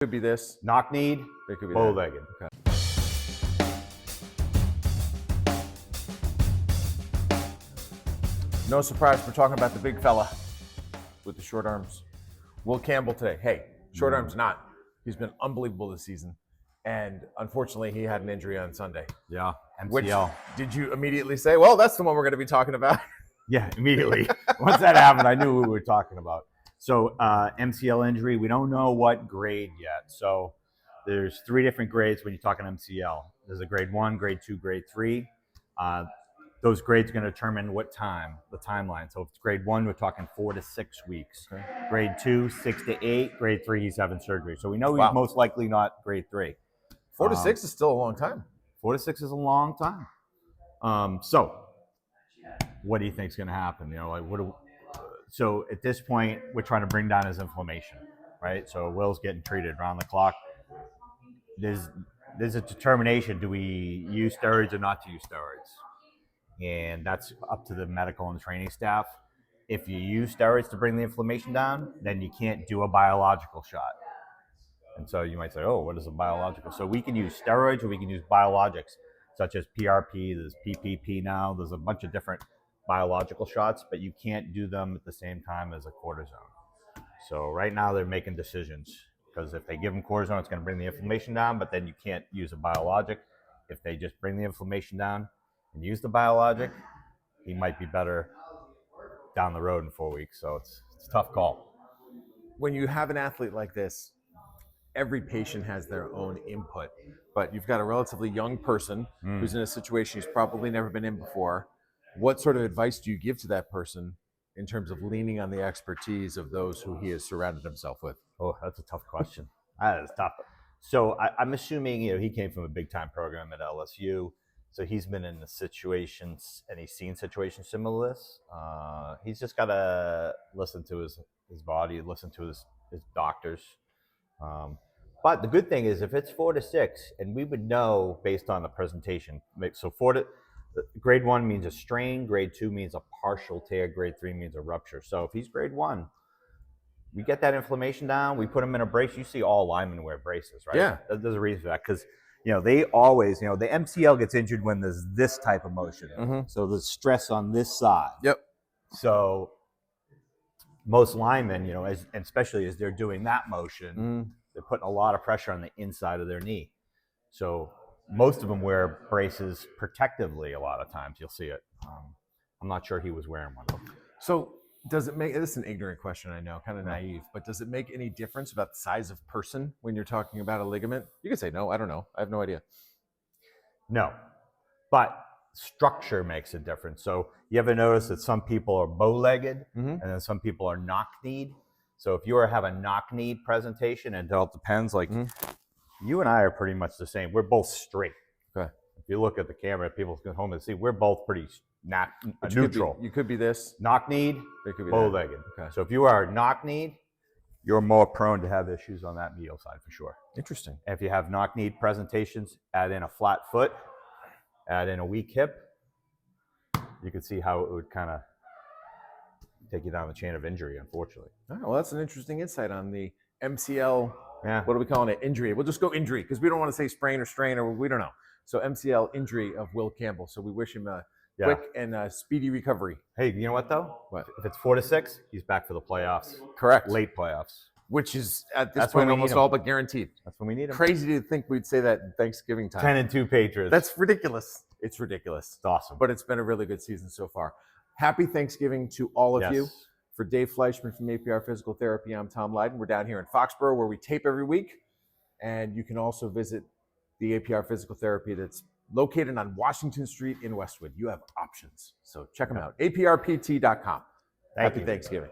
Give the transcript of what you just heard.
Could be this. Knock-kneed, It could be bow-legged. Okay. No surprise, we're talking about the big fella with the short arms. Will Campbell today. Hey, short arms not. He's been unbelievable this season. And unfortunately, he had an injury on Sunday. Yeah, MCL. Which, did you immediately say, well, that's the one we're going to be talking about? Yeah, immediately. Once that happened, I knew what we were talking about. So MCL injury, we don't know what grade yet. So there's 3 different grades when you're talking MCL. There's a grade 1, grade 2, grade 3. Those grades are going to determine what time, the timeline. So if it's grade 1, we're talking 4 to 6 weeks. Okay. Grade 2, 6 to 8. Grade 3, he's having surgery. So we know he's most likely not grade 3. 4 to 6 is still a long time. 4 to 6 is a long time. So what do you think is going to happen? So at this point, we're trying to bring down his inflammation, right? So Will's getting treated around the clock. There's a determination, do we use steroids or not to use steroids? And that's up to the medical and training staff. If you use steroids to bring the inflammation down, then you can't do a biological shot. And so you might say, oh, what is a biological? So we can use steroids or we can use biologics, such as PRP, there's PPP now, there's a bunch of different biological shots, but you can't do them at the same time as a cortisone. So right now they're making decisions, because if they give him cortisone, it's going to bring the inflammation down, but then you can't use a biologic. If they just bring the inflammation down and use the biologic, he might be better down the road in 4 weeks. So it's a tough call. When you have an athlete like this, every patient has their own input, but you've got a relatively young person who's in a situation he's probably never been in before. What sort of advice do you give to that person in terms of leaning on the expertise of those who he has surrounded himself with? Oh, that's a tough question. That is tough. So I'm assuming, he came from a big time program at LSU. So he's been in the situations and he's seen situations similar to this. He's just got to listen to his body, listen to his doctors. But the good thing is if it's 4 to 6, and we would know based on the presentation. So grade 1 means a strain, grade 2 means a partial tear, grade 3 means a rupture. So if he's grade 1, we get that inflammation down, we put him in a brace. You see all linemen wear braces, right? Yeah. There's a reason for that, because they always, the MCL gets injured when there's this type of motion. Mm-hmm. So there's stress on this side. Yep. So most linemen, and especially as they're doing that motion, they're putting a lot of pressure on the inside of their knee. So most of them wear braces protectively a lot of times. You'll see it. I'm not sure he was wearing one. So does it make, this is an ignorant question, I know, kind of naive, but does it make any difference about the size of person when you're talking about a ligament? You can say no, I don't know. I have no idea. No, but structure makes a difference. So you ever notice that some people are bow-legged and then some people are knock-kneed? So if you have a knock-kneed presentation, and it all depends, like you and I are pretty much the same. We're both straight. Okay. If you look at the camera, people can home and see we're both pretty neutral. You could be this. Knock-kneed, bow-legged. Okay. So if you are knock-kneed, you're more prone to have issues on that medial side for sure. Interesting. And if you have knock-kneed presentations, add in a flat foot, add in a weak hip, you can see how it would kind of take you down the chain of injury, unfortunately. All right, well, that's an interesting insight on the MCL. Yeah. What are we calling it? Injury. We'll just go injury because we don't want to say sprain or strain, or we don't know. So MCL injury of Will Campbell. So we wish him a quick and speedy recovery. Hey, you know what though? What? If it's 4 to 6, he's back for the playoffs. Correct. Late playoffs. Which is at this point almost all but guaranteed. That's when we need him. Crazy to think we'd say that in Thanksgiving time. 10-2 Patriots. That's ridiculous. It's ridiculous. It's awesome. But it's been a really good season so far. Happy Thanksgiving to all of you. For Dave Fleischman from APR Physical Therapy, I'm Tom Leyden. We're down here in Foxboro where we tape every week. And you can also visit the APR Physical Therapy that's located on Washington Street in Westwood. You have options. So check them out. aprpt.com. Happy Thanksgiving.